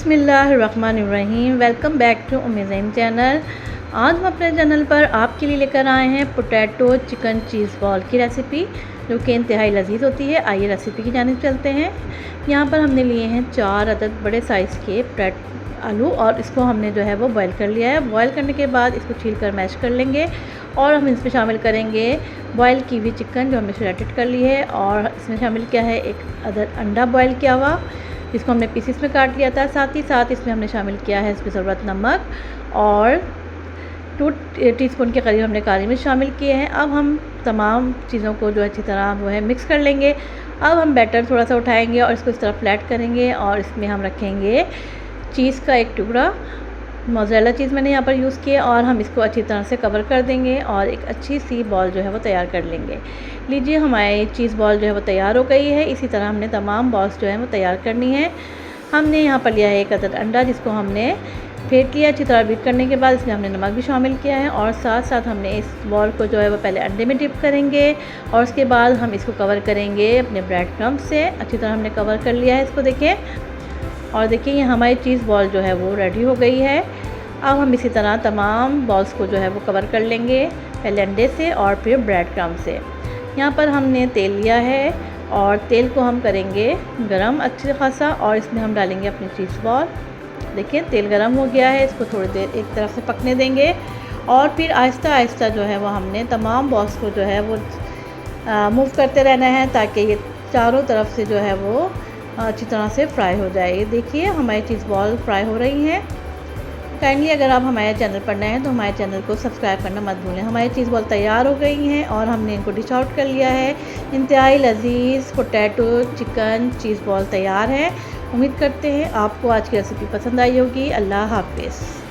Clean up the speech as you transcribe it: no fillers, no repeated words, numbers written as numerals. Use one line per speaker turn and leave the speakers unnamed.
बिस्मिल्लाहिर्रहमानिर्रहीम। Welcome back to Ummi's channel. आज हम अपने चैनल पर आपके लिए लेकर आए हैं पोटैटो चिकन चीज़ बॉल की रेसिपी, जो कि इंतहाई लजीज़ होती है। आइए रेसिपी की जानिब चलते हैं। यहाँ पर हमने लिए हैं 4 अदद बड़े साइज़ के आलू और इसको हमने जो है वो बॉयल कर लिया है। बॉयल करने के बाद इसको छील कर मैश कर लेंगे और हम इसमें शामिल करेंगे बॉयल की हुई चिकन जो हमने श्रेडेड कर ली है, और इसमें शामिल किया है 1 अदद अंडा बॉयल किया हुआ, जिसको हमने पीसेस में काट लिया था। साथ ही साथ इसमें हमने शामिल किया है इसमें ज़रूरत नमक और 2 टीस्पून के करीब हमने काली मिर्च शामिल किए हैं। अब हम तमाम चीज़ों को जो अच्छी तरह वो है मिक्स कर लेंगे। अब हम बैटर थोड़ा सा उठाएंगे और इसको इस तरह फ्लैट करेंगे और इसमें हम रखेंगे चीज़ का एक टुकड़ा। मोज़रेला चीज़ मैंने यहाँ पर यूज़ किया और हम इसको अच्छी तरह से कवर कर देंगे और एक अच्छी सी बॉल जो है वो तैयार कर लेंगे। लीजिए, हमारी चीज़ बॉल जो है वो तैयार हो गई है। इसी तरह हमने तमाम बॉल्स जो है वो तैयार करनी है। हमने यहाँ पर लिया है 1 अदद अंडा, जिसको हमने फेंट लिया। अच्छी तरह बीट करने के बाद इसमें हमने नमक भी शामिल किया है और साथ साथ हमने इस बॉल को जो है वो पहले अंडे में डिप करेंगे और उसके बाद हम इसको कवर करेंगे अपने ब्रेड क्रम्ब से। अच्छी तरह हमने कवर कर लिया है इसको, देखिए। और देखिए, ये हमारी चीज़ बॉल जो है वो रेडी हो गई है। अब हम इसी तरह तमाम बॉल्स को जो है वो कवर कर लेंगे, पहले अंडे से और फिर ब्रेड क्रम्ब से। यहाँ पर हमने तेल लिया है और तेल को हम करेंगे गरम अच्छे खासा और इसमें हम डालेंगे अपनी चीज़ बॉल। देखिए, तेल गरम हो गया है। इसको थोड़ी देर एक तरफ से पकने देंगे और फिर आहिस्ता आहिस्ता जो है वो हमने तमाम बॉल्स को जो है वो मूव करते रहना है, ताकि ये चारों तरफ से जो है वो अच्छी तरह से फ्राई हो जाए। ये देखिए, हमारी चीज़ बॉल फ्राई हो रही हैं। काइंडली अगर आप हमारे चैनल पर नए हैं तो हमारे चैनल को सब्सक्राइब करना मत भूलें। हमारी चीज़ बॉल तैयार हो गई हैं और हमने इनको डिश आउट कर लिया है। इंतहाई लजीज़ पोटैटो चिकन चीज़ बॉल तैयार है। उम्मीद करते हैं आपको आज की रेसिपी पसंद आई होगी। अल्लाह हाफ़िज़।